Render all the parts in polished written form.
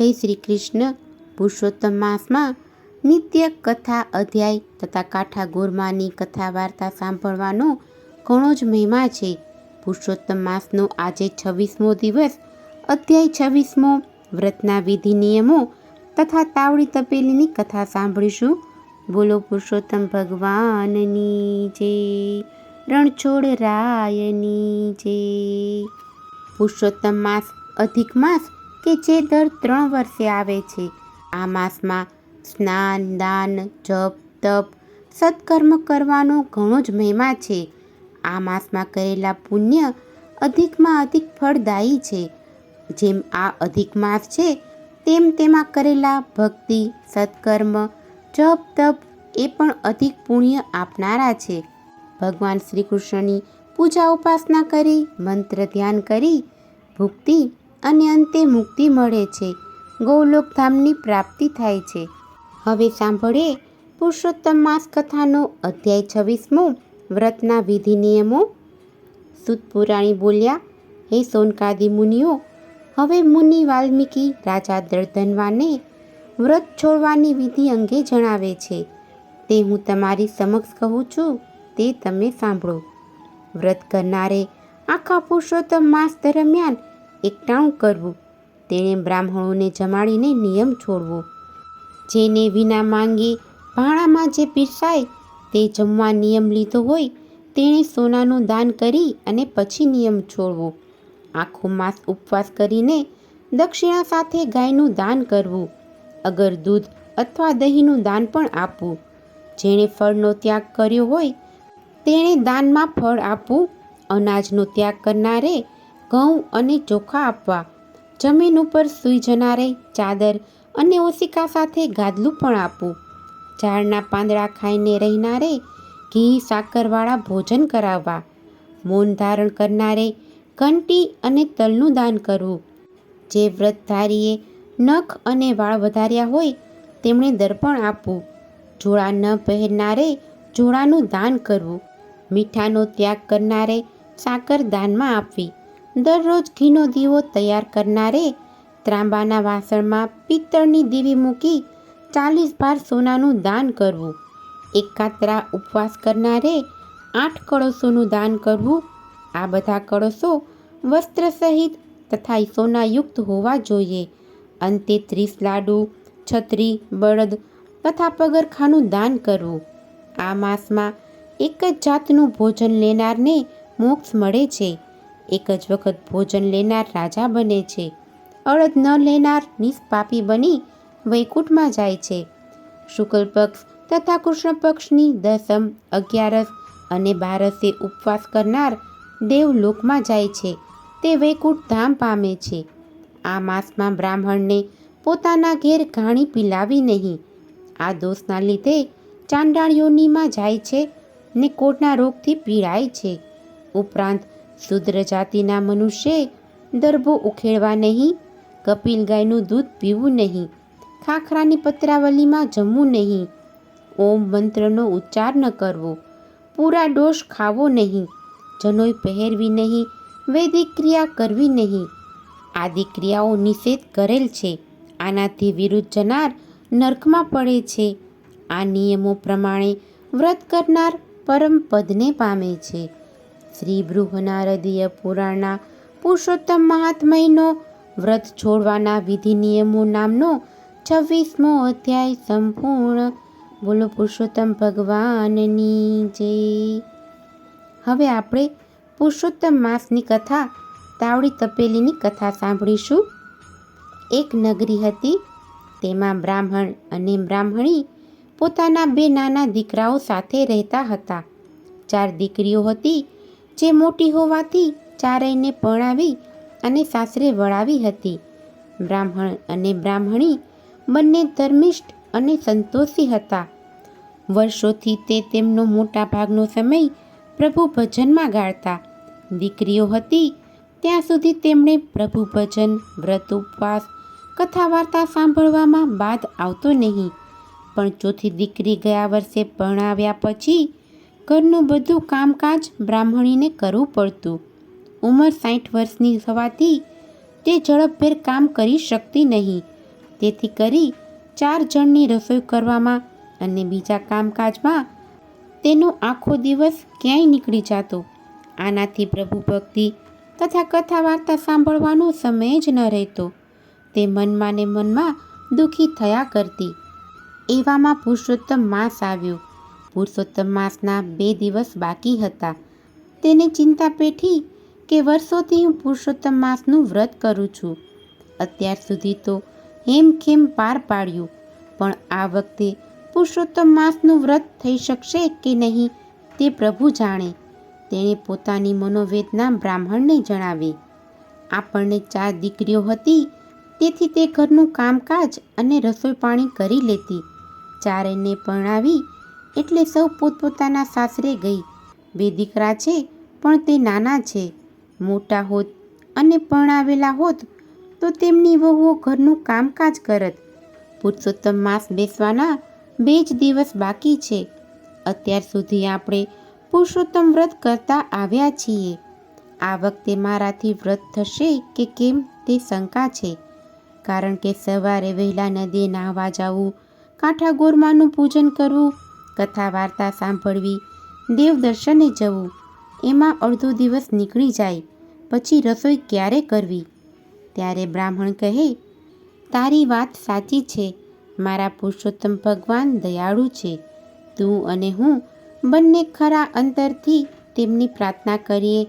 જય શ્રી કૃષ્ણ. પુરુષોત્તમ માસમાં નિત્ય કથા અધ્યાય તથા કાઠા ગોરમાની કથા વાર્તા સાંભળવાનો ઘણો જ મહિમા છે. પુરુષોત્તમ માસનો આજે 26મો દિવસ, અધ્યાય 26મો, વ્રતના વિધિ નિયમો તથા તાવડી તપેલીની કથા સાંભળીશું. બોલો પુરુષોત્તમ ભગવાનની જય, રણછોડ રાયની જય. પુરુષોત્તમ માસ અધિક માસ કે જે દર 3 વર્ષે આવે છે. આ માસમાં સ્નાન, દાન, જપ, તપ, સત્કર્મ કરવાનો ઘણો જ મહિમા છે. આ માસમાં કરેલા પુણ્ય અધિકમાં અધિક ફળદાયી છે. જેમ આ અધિક માસ છે તેમ તેમાં કરેલા ભક્તિ, સત્કર્મ, જપ, તપ એ પણ અધિક પુણ્ય આપનારા છે. ભગવાન શ્રી કૃષ્ણની પૂજા ઉપાસના કરી, મંત્ર ધ્યાન કરી ભુક્તિ અને અંતે મુક્તિ મળે છે. ગૌલોક ધામની પ્રાપ્તિ થાય છે. હવે સાંભળીએ પુરુષોત્તમ માસ કથાનો અધ્યાય 26મો, વ્રતના વિધિ નિયમો. સૂત પુરાણી બોલ્યા, હે સૌનકાદિ મુનિઓ, હવે મુનિ વાલ્મીકી રાજા દર્દનવાને વ્રત છોડવાની વિધિ અંગે જણાવે છે. તે હું તમારી સમક્ષ કહું છું, તે તમે સાંભળો. વ્રત કરનારે આખા પુરુષોત્તમ માસ દરમિયાન એકટાણું કરવું, તેણે બ્રાહ્મણોને જમાડીને નિયમ છોડવો. જેને વિના માંગે ભાણામાં જે પીરસાય તે જમવા નિયમ લીધો હોય, તેણે સોનાનું દાન કરી અને પછી નિયમ છોડવો. આખો માસ ઉપવાસ કરીને દક્ષિણા સાથે ગાયનું દાન કરવું. અગર દૂધ અથવા દહીંનું દાન પણ આપવું. જેણે ફળનો ત્યાગ કર્યો હોય તેણે દાનમાં ફળ આપવું. અનાજનો ત્યાગ કરનારે ઘઉં અને ચોખા આપવા. જમીન ઉપર સૂઈ જનારે ચાદર અને ઓશિકા સાથે ગાદલું પણ આપવું. ઝાડના પાંદડા ખાઈને રહેનારે ઘી સાકરવાળા ભોજન કરાવવા. મૌન ધારણ કરનારે ઘંટી અને તલનું દાન કરવું. જે વ્રતધારીએ નખ અને વાળ વધાર્યા હોય તેમણે દર્પણ આપવું. જોડા ન પહેરનારે જોડાનું દાન કરવું. મીઠાનો ત્યાગ કરનારે સાકર દાનમાં આપવી. દરરોજ ઘીનો દીવો તૈયાર કરનારે ત્રાંબાના વાસણમાં પિત્તળની દીવી મૂકી 40 ભાર સોનાનું દાન કરવું. એકાત્રા ઉપવાસ કરનારે 8 કળશોનું દાન કરવું. આ બધા કળશો વસ્ત્ર સહિત તથા સોનાયુક્ત હોવા જોઈએ. અંતે 30 લાડુ, છત્રી, બળદ તથા પગરખાનું દાન કરવું. આ માસમાં એક જ જાતનું ભોજન લેનારને મોક્ષ મળે છે. એક જ વખત ભોજન લેનાર રાજા બને છે. અડદ ન લેનાર નિષ્પાપી બની વૈકુંઠમાં જાય છે. શુક્લ પક્ષ તથા કૃષ્ણ પક્ષની 10મ, 11સ અને 12સે ઉપવાસ કરનાર દેવલોકમાં જાય છે. તે વૈકુંઠ ધામ પામે છે. આ માસમાં બ્રાહ્મણને પોતાના ઘેર ઘાણી પીલાવી નહીં. આ દોષના લીધે ચાંડાળ યોનિમાં જાય છે ને કોઢના રોગથી પીડાય છે. ઉપરાંત શુદ્ર જાતિના મનુષ્યે દર્ભો ઉખેડવા નહીં, કપિલ ગાયનું દૂધ પીવું નહીં, ખાખરાની પત્રાવલીમાં જમવું નહીં, ઓમ મંત્રનો ઉચ્ચાર ન કરવો, પૂરા ડોશ ખાવો નહીં, જનોઈ પહેરવી નહીં, વૈદિક ક્રિયા કરવી નહીં. આદિ ક્રિયાઓ નિષેધ કરેલ છે. આનાથી વિરુદ્ધ જનાર નર્કમાં પડે છે. આ નિયમો પ્રમાણે વ્રત કરનાર પરમ પદને પામે છે. શ્રી બૃહનારદીય પુરાણના પુરુષોત્તમ મહાત્મયનો વ્રત છોડવાના વિધિ નિયમો નામનો 26મો અધ્યાય સંપૂર્ણ. બોલો પુરુષોત્તમ ભગવાનની જય. હવે આપણે પુરુષોત્તમ માસની કથા, તાવડી તપેલીની કથા સાંભળીશું. એક નગરી હતી. તેમાં બ્રાહ્મણ અને બ્રાહ્મણી પોતાના 2 નાના દીકરાઓ સાથે રહેતા હતા. 4 દીકરીઓ હતી જે મોટી હોવાથી ચારેયને પરણાવી અને સાસરે વળાવી હતી. બ્રાહ્મણ અને બ્રાહ્મણી બંને ધર્મિષ્ઠ અને સંતોષી હતા. વર્ષોથી તે તેમનો મોટા ભાગનો સમય પ્રભુ ભજનમાં ગાળતા. દીકરીઓ હતી ત્યાં સુધી તેમણે પ્રભુ ભજન, વ્રત ઉપવાસ, કથા વાર્તા સાંભળવામાં બાદ આવતો નહીં. પણ ચોથી દીકરી ગયા વર્ષે પરણાવ્યા પછી ઘરનું બધું કામકાજ બ્રાહ્મણીને કરવું પડતું. ઉંમર 60 વર્ષની થવાથી તે ઝડપભેર કામ કરી શકતી નહીં તેથી કરી 4 જણની રસોઈ કરવામાં અને બીજા કામકાજમાં તેનો આખો દિવસ ક્યાંય નીકળી જતો. આનાથી પ્રભુ ભક્તિ તથા કથા વાર્તા સાંભળવાનો સમય જ ન રહેતો. તે મનમાં ને મનમાં દુઃખી થયા કરતી. એવામાં પુરુષોત્તમ માસ આવ્યો. પુરુષોત્તમ માસના 2 દિવસ બાકી હતા. તેને ચિંતા પેઠી કે વર્ષોથી હું પુરુષોત્તમ માસનું વ્રત કરું છું. અત્યાર સુધી તો હેમખેમ પાર પાડ્યું, પણ આ વખતે પુરુષોત્તમ માસનું વ્રત થઈ શકશે કે નહીં તે પ્રભુ જાણે. તેણે પોતાની મનોવેદના બ્રાહ્મણને જણાવી. આપણને 4 દીકરીઓ હતી, તેથી તે ઘરનું કામકાજ અને રસોઈ પાણી કરી લેતી. 4ને પરણાવી એટલે સૌ પોતપોતાના સાસરે ગઈ. 2 દીકરા છે, પણ તે નાના છે. મોટા હોત અને પરણાવેલા હોત તો તેમની વહુઓ ઘરનું કામકાજ કરત. પુરુષોત્તમ માસ બેસવાના 2 જ દિવસ બાકી છે. અત્યાર સુધી આપણે પુરુષોત્તમ વ્રત કરતા આવ્યા છીએ. આ વખતે મારાથી વ્રત થશે કે કેમ તે શંકા છે. કારણ કે સવારે વહેલા નદીએ નાહવા જવું, કાંઠા ગોરમાનું પૂજન કરવું, કથા વાર્તા સાંભળવી, દેવ દર્શને જવું, એમાં અડધો દિવસ નીકળી જાય. પછી રસોઈ ક્યારે કરવી? ત્યારે બ્રાહ્મણ કહે, તારી વાત સાચી છે. મારા પુરુષોત્તમ ભગવાન દયાળુ છે. તું અને હું બંને ખરા અંતરથી તેમની પ્રાર્થના કરીએ,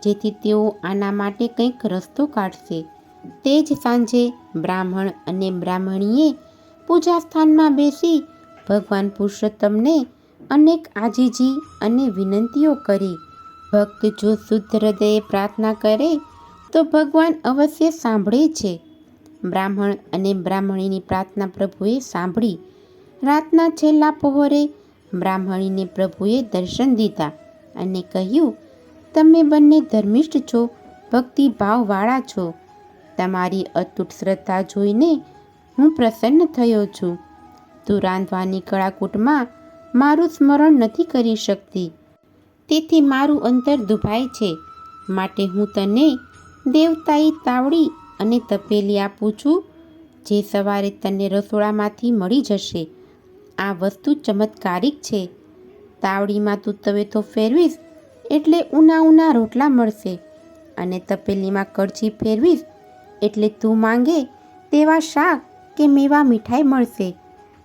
જેથી તેઓ આના માટે કંઈક રસ્તો કાઢશે. તે જ સાંજે બ્રાહ્મણ અને બ્રાહ્મણીએ પૂજા સ્થાનમાં બેસી ભગવાન પુરુષોત્તમને અનેક આજીજી અને વિનંતીઓ કરી. ભક્ત જો શુદ્ધ હૃદયે પ્રાર્થના કરે તો ભગવાન અવશ્ય સાંભળે છે. બ્રાહ્મણ અને બ્રાહ્મણીની પ્રાર્થના પ્રભુએ સાંભળી. રાતના છેલ્લા પહોરે બ્રાહ્મણીને પ્રભુએ દર્શન દીધા અને કહ્યું, તમે બંને ધર્મિષ્ઠ છો, ભક્તિભાવવાળા છો. તમારી અતૂટ શ્રદ્ધા જોઈને હું પ્રસન્ન થયો છું. તું રાંધવાની કળાકૂટમાં મારું સ્મરણ નથી કરી શકતી, તેથી મારું અંતર દુભાય છે. માટે હું તને દેવતાઈ તાવડી અને તપેલી આપું છું, જે સવારે તને રસોડામાંથી મળી જશે. આ વસ્તુ ચમત્કારિક છે. તાવડીમાં તું તવેથો ફેરવીશ એટલે ઊના રોટલા મળશે, અને તપેલીમાં કળછી ફેરવીશ એટલે તું માંગે તેવા શાક કે મેવા મીઠાઈ મળશે.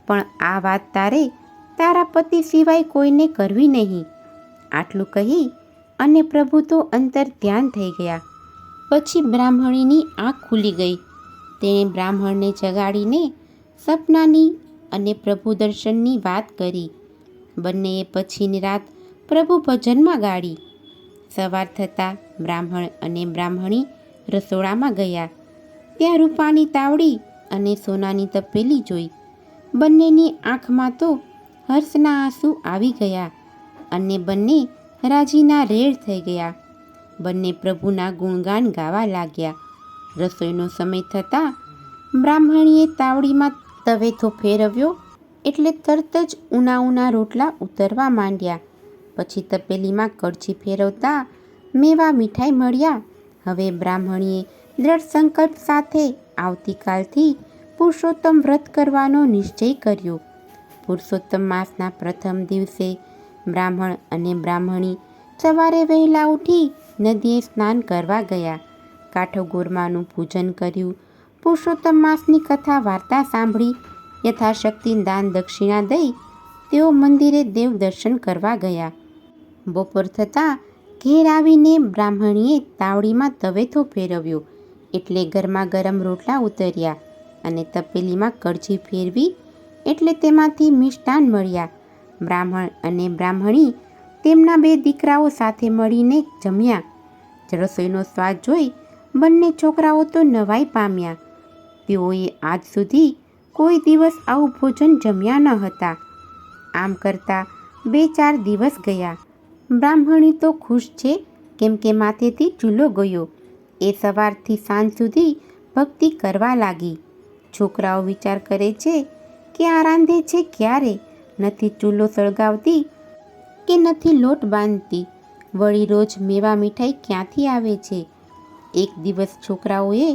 પણ આ વાત તારે તારા પતિ સિવાય કોઈને કરવી નહીં. આટલું કહી અને પ્રભુ તો અંતર ધ્યાન થઈ ગયા. પછી બ્રાહ્મણીની આંખ ખુલી ગઈ. તેણે બ્રાહ્મણને જગાડીને સપનાની અને પ્રભુ દર્શનની વાત કરી. બંનેએ પછીની રાત પ્રભુ ભજનમાં ગાળી. સવાર થતાં બ્રાહ્મણ અને બ્રાહ્મણી રસોડામાં ગયા. ત્યાં રૂપાની તાવડી અને સોનાની તપેલી જોઈ. બંનેની આંખમાં તો હર્ષના આંસુ આવી ગયા અને બંને રાજીના રેડ થઈ ગયા. બંને પ્રભુના ગુણગાન ગાવા લાગ્યા. રસોઈનો સમય થતાં બ્રાહ્મણીએ તાવડીમાં તવેથો ફેરવ્યો એટલે તરત જ ઊના રોટલા ઉતરવા માંડ્યા. પછી તપેલીમાં કળછી ફેરવતા મેવા મીઠાઈ મળ્યા. હવે બ્રાહ્મણીએ દ્રઢ સંકલ્પ સાથે આવતીકાલથી પુરુષોત્તમ વ્રત કરવાનો નિશ્ચય કર્યો. પુરુષોત્તમ માસના પ્રથમ દિવસે બ્રાહ્મણ અને બ્રાહ્મણી સવારે વહેલા ઉઠી નદીએ સ્નાન કરવા ગયા. કાંઠો ગોરમાનું પૂજન કર્યું. પુરુષોત્તમ માસની કથા વાર્તા સાંભળી. યથાશક્તિ દાન દક્ષિણા દઈ તેઓ મંદિરે દેવ દર્શન કરવા ગયા. બપોર થતાં ઘેર આવીને બ્રાહ્મણીએ તાવડીમાં તવેથો ફેરવ્યો એટલે ગરમા ગરમ રોટલા ઉતર્યા, અને તપેલીમાં કળછી ફેરવી એટલે તેમાંથી મિષ્ટાન મળ્યા. બ્રાહ્મણ અને બ્રાહ્મણી તેમના 2 દીકરાઓ સાથે મળીને જમ્યા. રસોઈનો સ્વાદ જોઈ બંને છોકરાઓ તો નવાઈ પામ્યા. તેઓએ આજ સુધી કોઈ દિવસ આવું ભોજન જમ્યા ન હતા. આમ કરતાં 2-4 દિવસ ગયા. બ્રાહ્મણી તો ખુશ છે, કેમ કે માથેથી ચૂલો ગયો. એ સવારથી સાંજ સુધી ભક્તિ કરવા લાગી. છોકરાઓ વિચાર કરે છે કે આ રાંધે છે ક્યારે? નથી ચૂલો સળગાવતી કે નથી લોટ બાંધતી. વળી રોજ મેવા મીઠાઈ ક્યાંથી આવે છે? એક દિવસ છોકરાઓએ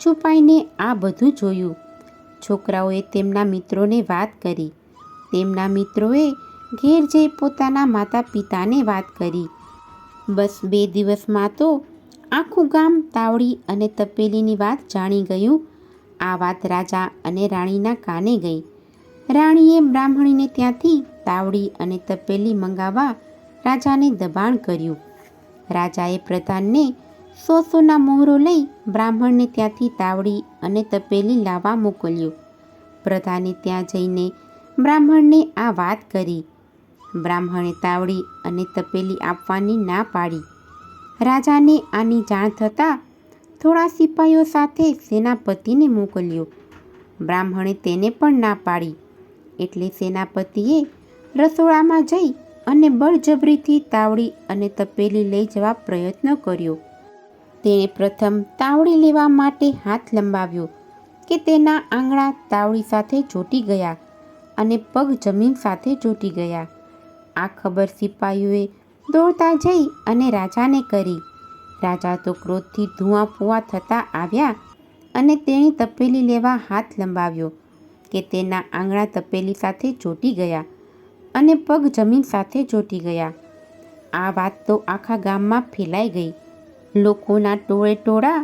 છુપાઈને આ બધું જોયું. છોકરાઓએ તેમના મિત્રોને વાત કરી. તેમના મિત્રોએ ઘેર જઈ પોતાના માતા પિતાને વાત કરી. બસ 2 દિવસમાં તો આખું ગામ તાવડી અને તપેલીની વાત જાણી ગયું. આ વાત રાજા અને રાણીના કાને ગઈ. રાણીએ બ્રાહ્મણીને ત્યાંથી તાવડી અને તપેલી મંગાવવા રાજાને દબાણ કર્યું. રાજાએ પ્રધાનને 100 મોહરો લઈ બ્રાહ્મણને ત્યાંથી તાવડી અને તપેલી લાવવા મોકલ્યો. પ્રધાને ત્યાં જઈને બ્રાહ્મણને આ વાત કરી. બ્રાહ્મણે તાવડી અને તપેલી આપવાની ના પાડી. રાજાને આની જાણ થતાં થોડા સિપાઈઓ સાથે સેનાપતિને મોકલ્યો. બ્રાહ્મણે તેને પણ ના પાડી. એટલે સેનાપતિએ રસોડામાં જઈ અને બળજબરીથી તાવડી અને તપેલી લઈ જવા પ્રયત્ન કર્યો. તેણે પ્રથમ તાવડી લેવા માટે હાથ લંબાવ્યો કે તેના આંગળા તાવડી સાથે ચોંટી ગયા અને પગ જમીન સાથે ચોંટી ગયા. આ ખબર સિપાઈઓએ દોડતા જઈ અને રાજાને કરી. રાજા તો ક્રોધથી ધુઆપુઆ થતા આવ્યા અને તેણે તપેલી લેવા હાથ લંબાવ્યો કે તેના આંગળા તપેલી સાથે ચોંટી ગયા અને પગ જમીન સાથે ચોંટી ગયા. આ વાત તો આખા ગામમાં ફેલાઈ ગઈ. લોકોના ટોળે ટોળા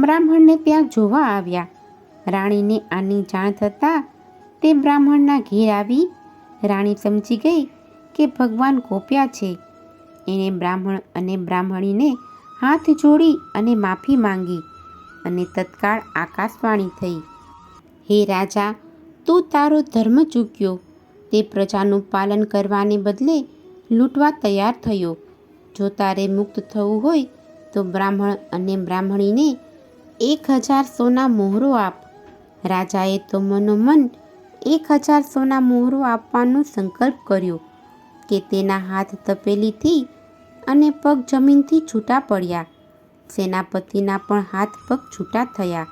બ્રાહ્મણને ત્યાં જોવા આવ્યા. રાણીને આની જાણ થતાં તે બ્રાહ્મણના ઘેર આવી. રાણી સમજી ગઈ કે ભગવાન કોપ્યા છે. એણે બ્રાહ્મણ અને બ્રાહ્મણીને હાથ જોડી અને માફી માંગી અને તત્કાળ આકાશવાણી થઈ. હે રાજા, તું તારો ધર્મ ચૂક્યો. તે પ્રજાનું પાલન કરવાને બદલે લૂંટવા તૈયાર થયો. જો તારે મુક્ત થવું હોય તો બ્રાહ્મણ અને બ્રાહ્મણીને 1000 સોના મોહરો આપ. રાજાએ તો મનોમન 1000 સોના મોહરો આપવાનો સંકલ્પ કર્યો કે તેના હાથ તપેલીથી અને પગ જમીનથી છૂટા પડ્યા. સેનાપતિના પણ હાથ પગ છૂટા થયા.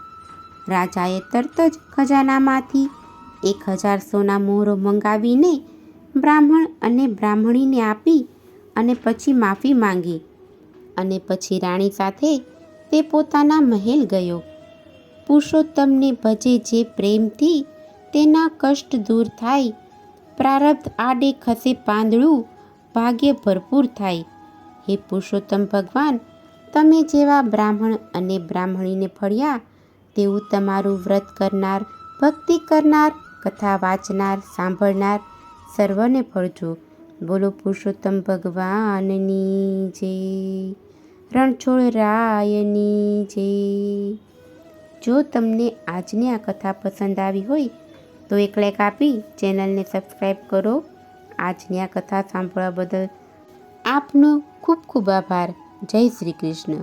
રાજાએ તરત જ ખજાનામાંથી 1000 સોના મોહરો મંગાવીને બ્રાહ્મણ અને બ્રાહ્મણીને આપી અને પછી માફી માંગી અને પછી રાણી સાથે તે પોતાના મહેલ ગયો. પુરુષોત્તમને ભજે જે પ્રેમથી તેના કષ્ટ દૂર થાય. પ્રારબ્ધ આડે ખસે પાંદડું, ભાગ્ય ભરપૂર થાય. હે પુરુષોત્તમ ભગવાન, તમે જેવા બ્રાહ્મણ અને બ્રાહ્મણીને ફળ્યા તેવું તમારું વ્રત કરનાર, ભક્તિ કરનાર, કથા વાંચનાર, સાંભળનાર સર્વને ફળજો. બોલો પુરુષોત્તમ ભગવાનની જય. રણછોડ રાયની જય. જો તમને આજની આ કથા પસંદ આવી હોય તો એક લાઈક આપી ચેનલને સબસ્ક્રાઈબ કરો. આજની આ કથા સાંભળવા બદલ આપનો ખૂબ ખૂબ આભાર. જય શ્રી કૃષ્ણ.